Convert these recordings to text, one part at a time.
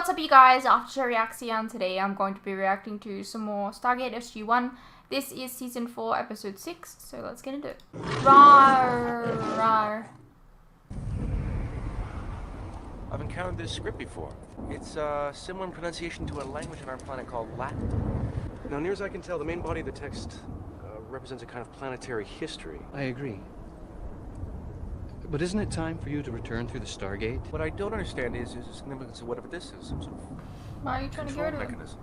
what's up you guys, After Reaction. Today I'm going to be reacting to some more Stargate SG-1. This is Season 4, Episode 6, so let's get into it. Rawr, rawr. I've encountered this script before. It's similar in pronunciation to a language on our planet called Latin. Now, near as I can tell, the main body of the text represents a kind of planetary history. I agree. But isn't it time for you to return through the Stargate? What I don't understand is the significance of whatever this is, some sort of Why are you trying to get rid of him? mechanism.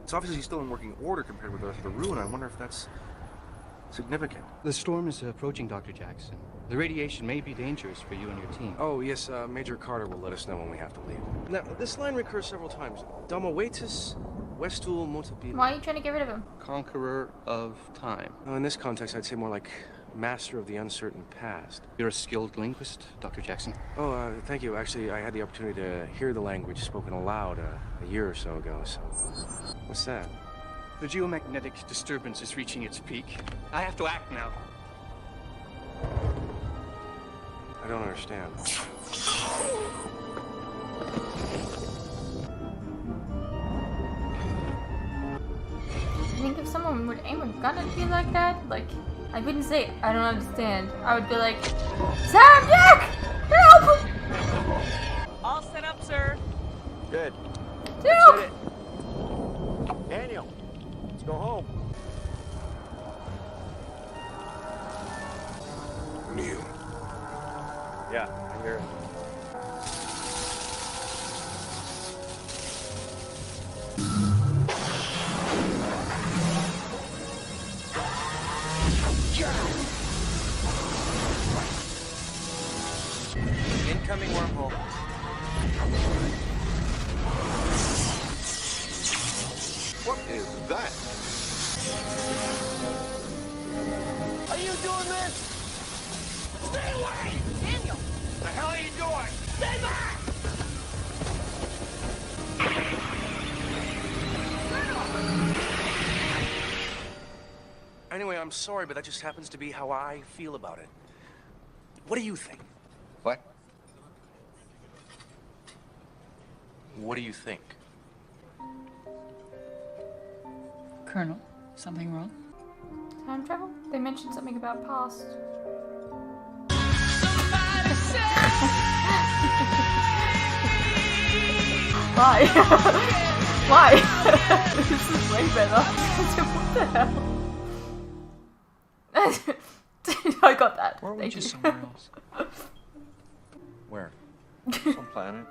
It's obviously still in working order compared with the rest of the ruin. I wonder if that's significant. The storm is approaching, Dr. Jackson. The radiation may be dangerous for you and your team. Oh, yes, Major Carter will let us know when we have to leave. Now, this line recurs several times. Domoetis Westul Motabile. Why are you trying to get rid of him? Conqueror of time. Well, in this context, I'd say more like master of the uncertain past. You're a skilled linguist, Dr. Jackson. Oh, thank you. Actually, I had the opportunity to hear the language spoken aloud a year or so ago, so... What's that? The geomagnetic disturbance is reaching its peak. I have to act now. I don't understand. I think if someone would aim a gun at me like that, like, I wouldn't say, I don't understand. I would be like, Sam, Jack! Help! All set up, sir. Good. Duke! Daniel, let's go home. Neil. Yeah, I hear it. Incoming wormhole. What is that? Are you doing this? Stay away! Daniel! The hell are you doing? Stay back! Anyway, I'm sorry, but that just happens to be how I feel about it. What do you think? What? What do you think? Colonel, something wrong? Time travel? They mentioned something about past. Why? Why? This is way better. What the hell? I got that. Weren't we Thank just you. somewhere else? Where? Some planet.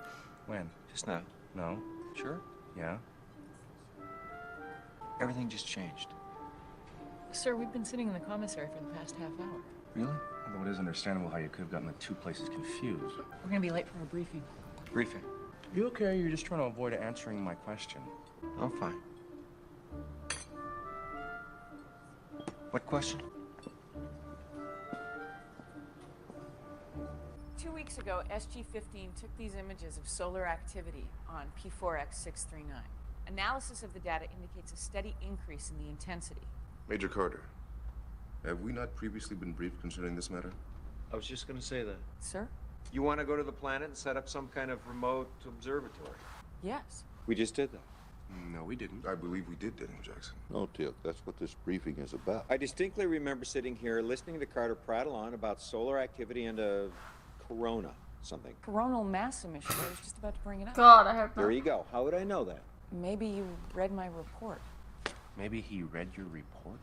When? Just now. No? Sure? Yeah? Everything just changed. Sir, we've been sitting in the commissary for the past half hour. Really? Although it is understandable how you could have gotten the two places confused. We're gonna be late for our briefing. Briefing. You okay, or you're just trying to avoid answering my question? I'm fine. What question? 2 weeks ago, SG-15 took these images of solar activity on P4X639. Analysis of the data indicates a steady increase in the intensity. Major Carter, have we not previously been briefed concerning this matter? I was just gonna say that. Sir? You want to go to the planet and set up some kind of remote observatory? Yes. We just did that. No, we didn't. I believe we did, Daniel Jackson. No, Teal, that's what this briefing is about. I distinctly remember sitting here listening to Carter prattle on about solar activity and corona something. Coronal mass emission. I was just about to bring it up. God, I hope There not. you go. How would I know that? Maybe you read my report. Maybe he read your report?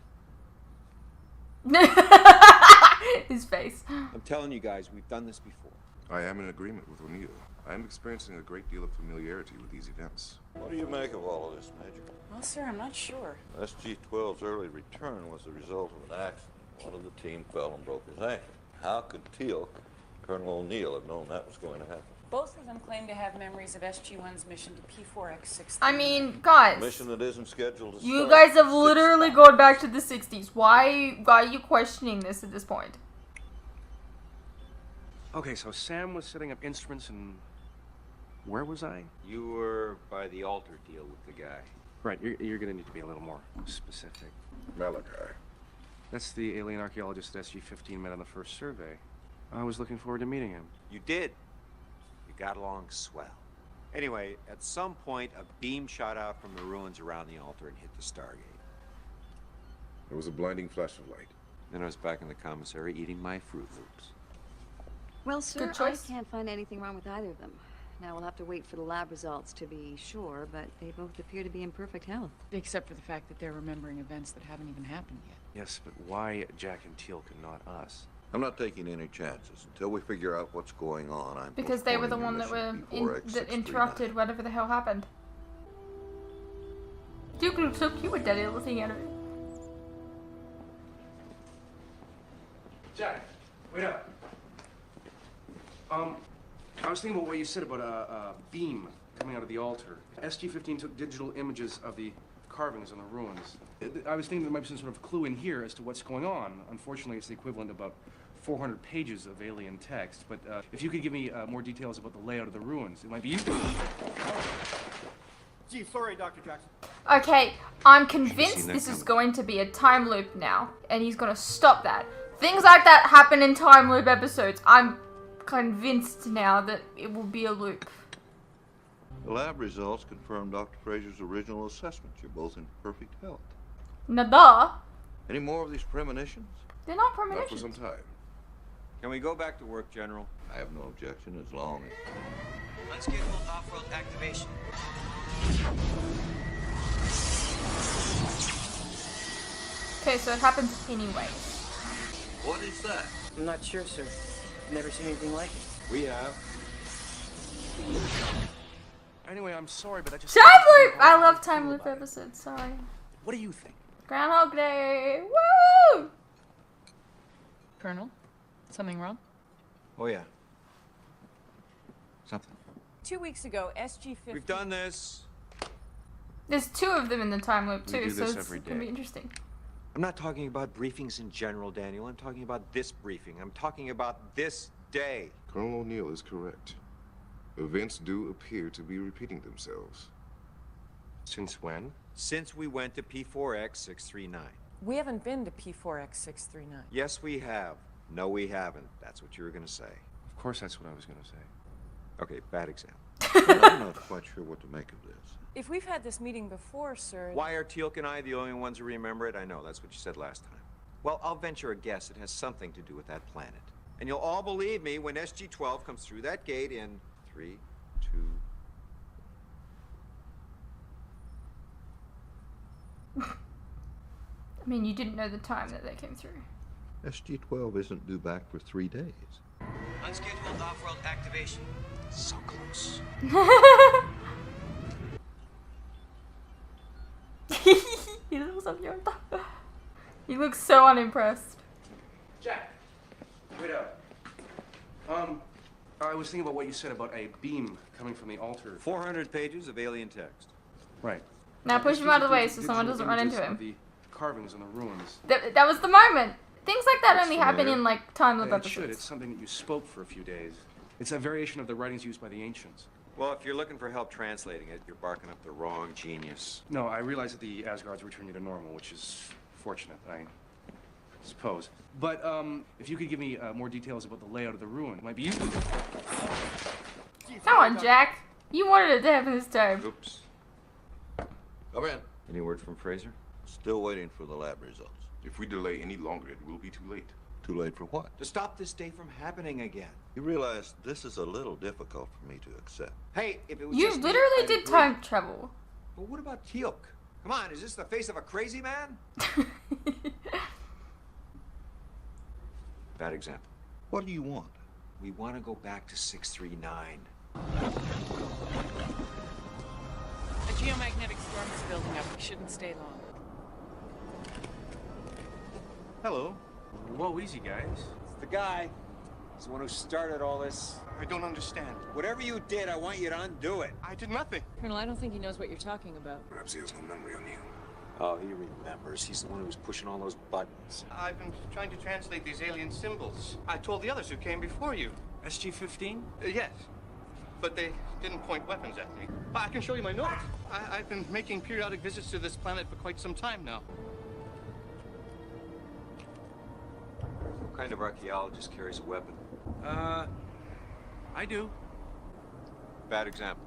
His face. I'm telling you guys, we've done this before. I am in agreement with O'Neill. I am experiencing a great deal of familiarity with these events. What do you make of all of this, Major? Well, sir, I'm not sure. SG-12's early return was the result of an accident. One of the team fell and broke his ankle. How could Teal, Colonel O'Neill, have known that was going to happen? Both of them claim to have memories of SG-1's mission to P4X639. I mean, guys. A mission that isn't scheduled to You start guys have 6 literally times. gone back to the 60s. Why are you questioning this at this point? Okay, so Sam was setting up instruments and... Where was I? You were by the altar deal with the guy. Right, you're gonna need to be a little more specific. Malachi. That's the alien archaeologist that SG-15 met on the first survey. I was looking forward to meeting him. You did. You got along swell. Anyway, at some point, a beam shot out from the ruins around the altar and hit the Stargate. There was a blinding flash of light. Then I was back in the commissary eating my Fruit Loops. Well, sir, Good I choice. can't find anything wrong with either of them. Now we'll have to wait for the lab results to be sure, but they both appear to be in perfect health. Except for the fact that they're remembering events that haven't even happened yet. Yes, but why Jack and Teal'c and not us? I'm not taking any chances until we figure out what's going on. I'm Because they were the one postponing that the were mission that P4X639. interrupted whatever the hell happened. Duke looked so cute with that little thing out of it. Jack, wait up. I was thinking about what you said about a beam coming out of the altar. SG-15 took digital images of the carvings on the ruins. I was thinking there might be some sort of clue in here as to what's going on. Unfortunately, it's the equivalent of about 400 pages of alien text. But if you could give me more details about the layout of the ruins, it might be useful. Gee, sorry, Dr. Jackson. Okay, I'm seen convinced that this is coming. going to be a time loop now, and he's gonna stop that. Things like that happen in time loop episodes. I'm convinced now that it will be a loop. The lab results confirm Dr. Fraser's original assessment. You're both in perfect health. Nada. Any more of these premonitions? They're not Not for premonitions. some time. Can we go back to work, General? I have no objection as long as... Unscheduled off-road activation. Okay, so it happens anyways. What is that? I'm not sure, sir. I've never seen anything like it. We have. Anyway, I'm sorry, but I just... Time loop! I love time loop episodes, sorry. What do you think? Groundhog Day! Woo! Colonel, something wrong? Oh, yeah. Something. 2 weeks ago, SG-15... We've done this. There's two of them in the time loop We too, do so this it's every gonna be day. interesting. I'm not talking about briefings in general, Daniel. I'm talking about this briefing. I'm talking about this day. Colonel O'Neill is correct. Events do appear to be repeating themselves. Since when? Since we went to P4X639. We haven't been to P4X639. Yes, we have. No, we haven't. That's what you were going to say. Of course that's what I was going to say. Okay, bad example. I'm not quite sure what to make of this. If we've had this meeting before, sir... Why are Teal'c and I the only ones who remember it? I know, that's what you said last time. Well, I'll venture a guess it has something to do with that planet. And you'll all believe me when SG-12 comes through that gate in 3, 2... I mean, you didn't know the time that they came through. SG-12 isn't due back for 3 days. Unscheduled off-road activation. So close. He looks so cute. He looks so unimpressed. Jack, wait up. I was thinking about what you said about a beam coming from the altar. 400 pages of alien text. Right. Now push him out of the way so Digital someone doesn't run images into of him. The carvings on the ruins. That was the moment. Things like that Looks only happen familiar. in like time loop It should. episodes. It's something that you spoke for a few days. It's a variation of the writings used by the ancients. Well, if you're looking for help translating it, you're barking up the wrong genius. No, I realize that the Asgards return you to normal, which is fortunate, I suppose. But if you could give me more details about the layout of the ruin, it might be useful. Come on, Jack. You wanted it to happen this time. Oops. Come in. Any word from Fraser? Still waiting for the lab results. If we delay any longer, it will be too late. Too late for what? To stop this day from happening again. You realize this is a little difficult for me to accept. Hey, if it was You just me, literally I'd did agree. time travel. But what about Teal'c? Come on, is this the face of a crazy man? Bad example. What do you want? We want to go back to 639. A geomagnetic storm is building up. We shouldn't stay long. Hello. Whoa, easy, guys. It's the guy. He's the one who started all this. I don't understand. Whatever you did, I want you to undo it. I did nothing. Colonel, I don't think he knows what you're talking about. Perhaps he has no memory on you. Oh, he remembers. He's the one who was pushing all those buttons. I've been trying to translate these alien symbols. I told the others who came before you. SG-15? Yes. But they didn't point weapons at me. I can show you my notes. I've been making periodic visits to this planet for quite some time now. What kind of archaeologist carries a weapon? I do. Bad example.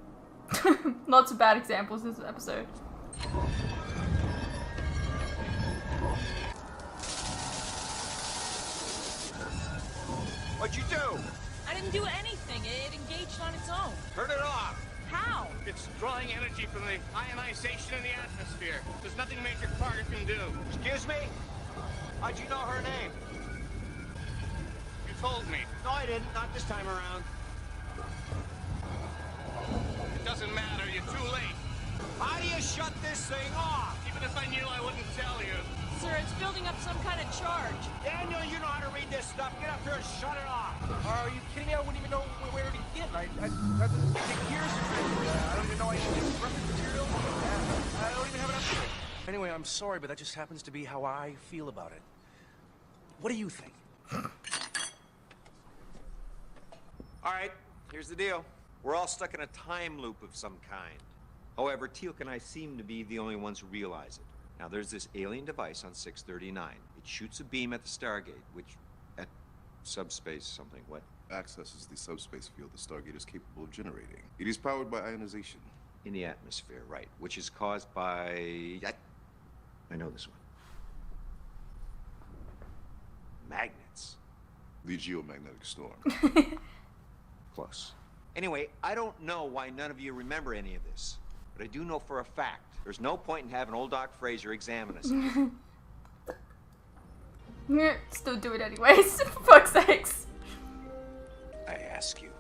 Lots of bad examples this episode. What'd you do? I didn't do anything. It engaged on its own. Turn it off. How? It's drawing energy from the ionization in the atmosphere. There's nothing Major Carter can do. Excuse me? How'd you know her name? You told me. No, I didn't. Not this time around. It doesn't matter. You're too late. How do you shut this thing off? Even if I knew, I wouldn't tell you. Sir, it's building up some kind of charge. Daniel, you know how to read this stuff. Get up here and shut it off. Are you kidding me? I wouldn't even know where to begin. I take years to I don't even know I should use reference material. I don't even have an estimate. Anyway, I'm sorry, but that just happens to be how I feel about it. What do you think? All right, here's the deal. We're all stuck in a time loop of some kind. However, Teal'c and I seem to be the only ones who realize it. Now, there's this alien device on 639. It shoots a beam at the Stargate, which, at subspace something, what? Accesses the subspace field the Stargate is capable of generating. It is powered by ionization. In the atmosphere, right, which is caused by... I know this one. Magnets. The geomagnetic storm. Close. Anyway, I don't know why none of you remember any of this, but I do know for a fact there's no point in having old Doc Fraser examine us. Still do it anyways, for fuck's sakes. I ask you,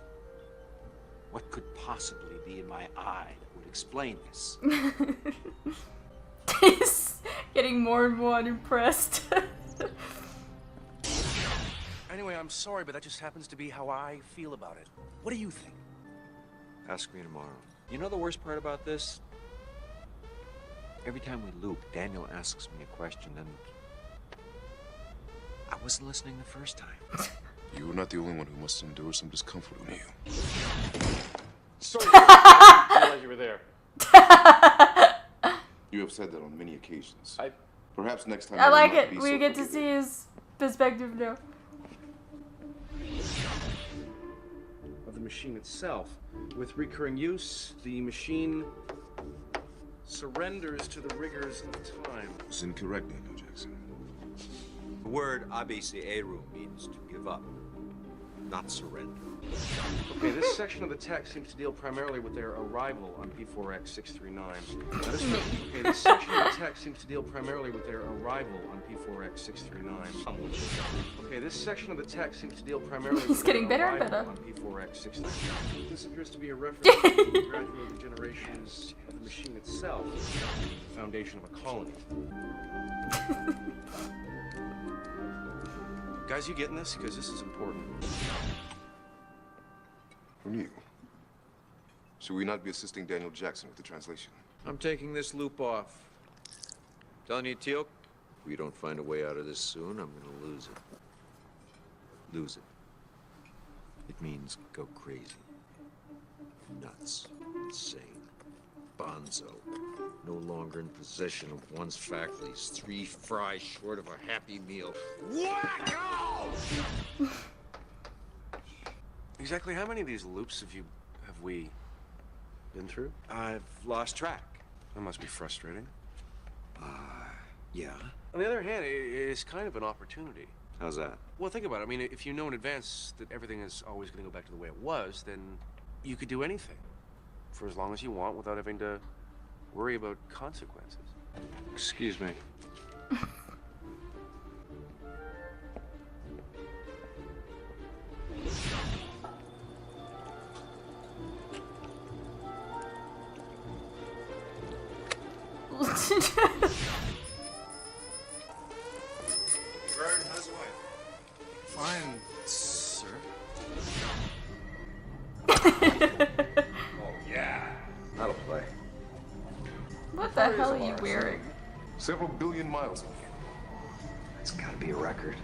what could possibly be in my eye that would explain this? He's getting more and more unimpressed. Anyway, I'm sorry, but that just happens to be how I feel about it. What do you think? Ask me tomorrow. You know the worst part about this? Every time we loop, Daniel asks me a question, and I wasn't listening the first time. You are not the only one who must endure some discomfort on you. Sorry. I didn't realize you were there. You have said that on many occasions. I Perhaps next time I will like not it. be We so get to forgiving. see his perspective now. Of the machine itself. With recurring use, the machine surrenders to the rigors of time. It's incorrect, Daniel Jackson. The word ABCERU means to give up, not surrender. Okay, this section of the text seems to deal primarily with their arrival on P4X-639. Now, this section of the text seems to deal primarily with their arrival on P4X-639. Okay, this section of the text seems to deal primarily He's with getting their better and arrival better. on P4X-639. This appears to be a reference to the gradual degenerations of the machine itself, the foundation of a colony. Guys, you getting this? Because this is important. From you. Should we not be assisting Daniel Jackson with the translation? I'm taking this loop off. Telling you, Teal'c, if we don't find a way out of this soon, I'm gonna lose it. Lose it. It means go crazy. Nuts. Insane. Bonzo. No longer in possession of one's faculties. 3 fries short of a happy meal. Wacko! Exactly how many of these loops have we been through? I've lost track. That must be frustrating. Yeah. On the other hand, it's kind of an opportunity. How's that? Well, think about it. I mean, if you know in advance that everything is always going to go back to the way it was, then you could do anything for as long as you want without having to worry about consequences. Excuse me. Bird, how's the wife? Fine, sir. Oh, yeah. That'll play. What the hell are you wearing? Several billion miles away. That's gotta be a record.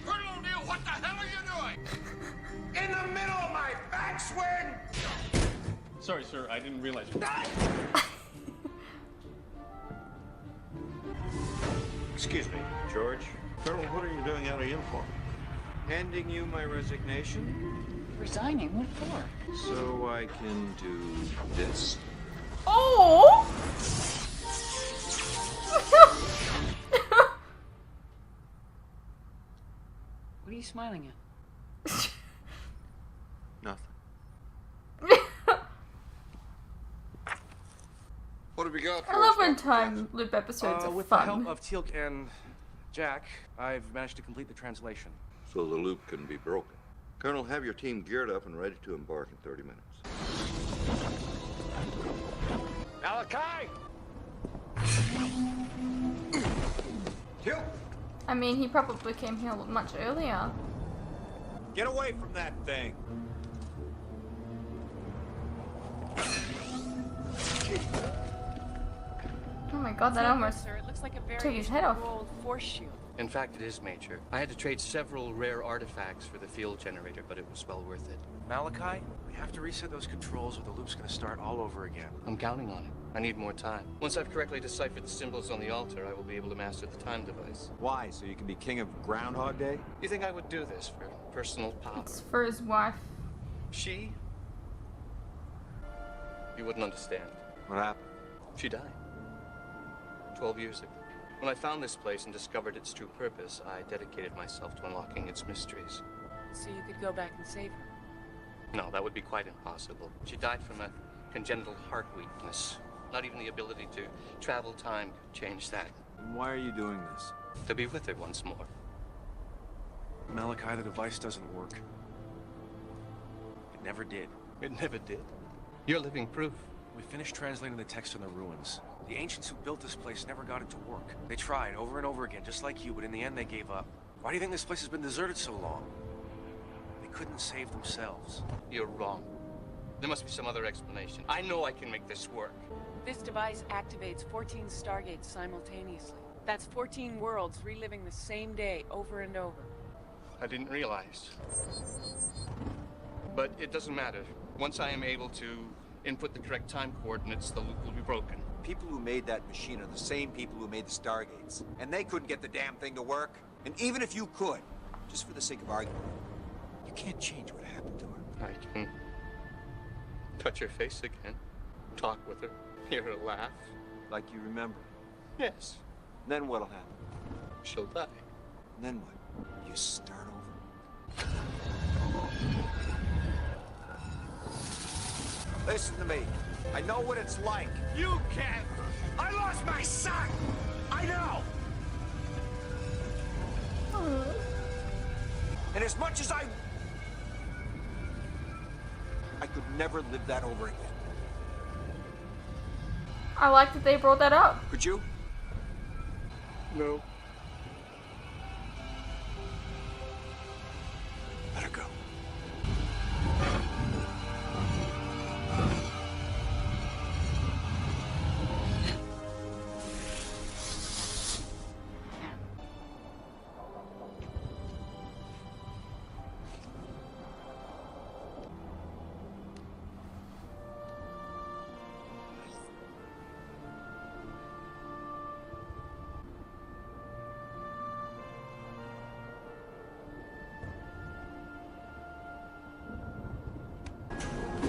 Colonel O'Neill, what the hell are you doing? In the middle of my backswing! Sorry, sir, I didn't realize you. Excuse me, George. Colonel, what are you doing out of uniform? handing you my resignation Resigning? What for? so I can do this. Oh! What are you smiling at? Nothing. What have we got? I love when time loop episodes are with fun. the help of Teal'c and Jack, I've managed to complete the translation. So the loop can be broken. Colonel, have your team geared up and ready to embark in 30 minutes. Malachi! I mean, he probably came here much earlier. Get away from that thing! Oh my god, that almost Sir, it looks like a very took his head off. Goa'uld force shield. In fact, it is, Major. I had to trade several rare artifacts for the field generator, but it was well worth it. Malachi, we have to reset those controls or the loop's gonna start all over again. I'm counting on it. I need more time. Once I've correctly deciphered the symbols on the altar, I will be able to master the time device. Why? So you can be king of Groundhog Day? You think I would do this for personal power? It's for his wife. She? You wouldn't understand. What happened? She died. 12 years ago. When I found this place and discovered its true purpose, I dedicated myself to unlocking its mysteries. So you could go back and save her. No, that would be quite impossible. She died from a congenital heart weakness. Not even the ability to travel time could change that. And why are you doing this? To be with her once more. Malachi, the device doesn't work. It never did. It never did. You're living proof. We finished translating the text on the ruins. The ancients who built this place never got it to work. They tried over and over again, just like you, but in the end they gave up. Why do you think this place has been deserted so long? They couldn't save themselves. You're wrong. There must be some other explanation. I know I can make this work. This device activates 14 Stargates simultaneously. That's 14 worlds reliving the same day over and over. I didn't realize. But it doesn't matter. Once I am able to input the correct time coordinates, the loop will be broken. People who made that machine are the same people who made the Stargates. And they couldn't get the damn thing to work. And even if you could, just for the sake of argument, you can't change what happened to her. I can touch her face again, talk with her, hear her laugh. Like you remember. Yes. Then what'll happen? She'll die. And then what? You start over. Listen to me. I know what it's like. You can't. I lost my son. I know. And as much as I could never live that over again. I like that they brought that up. Could you? No. Let her go.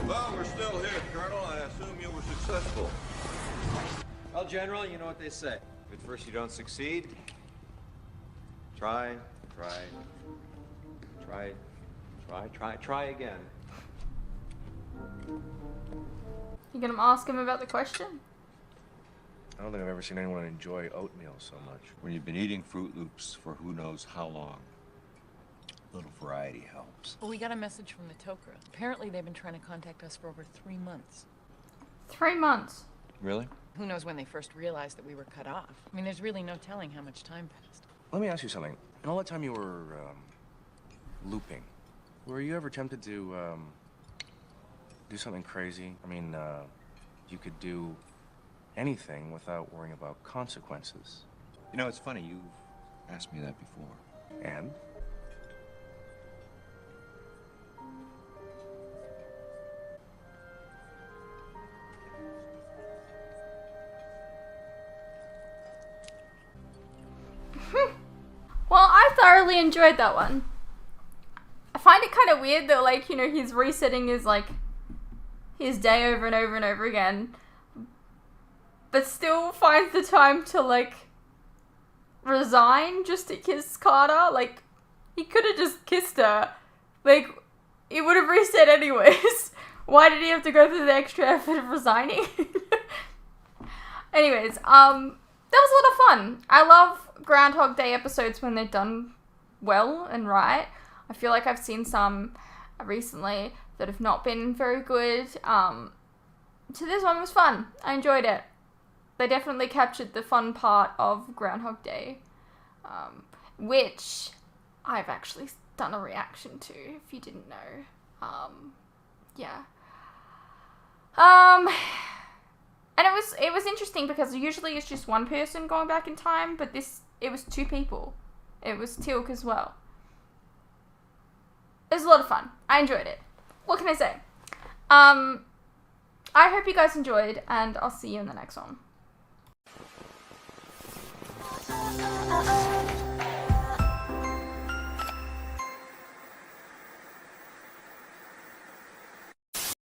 Well, we're still here, Colonel. I assume you were successful. Well, General, you know what they say. If at first you don't succeed, try again. You gonna ask him about the question? I don't think I've ever seen anyone enjoy oatmeal so much. When you've been eating Fruit Loops for who knows how long, a little variety helps. Well, we got a message from the Tok'ra. Apparently they've been trying to contact us for over 3 months. 3 months. Really? Who knows when they first realized that we were cut off. I mean, there's really no telling how much time passed. Let me ask you something. In all that time you were, looping, were you ever tempted to, do something crazy? I mean, you could do anything without worrying about consequences. You know, it's funny, you've asked me that before. And? Well, I thoroughly enjoyed that one. find it kind of weird that, like, you know, he's resetting his, like, his day over and over and over again, but still finds the time to, like, resign just to kiss Carter. Like, he could have just kissed her. Like, it would have reset anyways. Why did he have to go through the extra effort of resigning? Anyways, that was a lot of fun. I love Groundhog Day episodes when they're done well and right. I feel like I've seen some recently that have not been very good. So this one was fun. I enjoyed it. They definitely captured the fun part of Groundhog Day, which I've actually done a reaction to, if you didn't know. Yeah. And it was interesting because usually it's just one person going back in time, but it was two people. It was Teal'c as well. It was a lot of fun. I enjoyed it. What can I say? I hope you guys enjoyed, and I'll see you in the next one.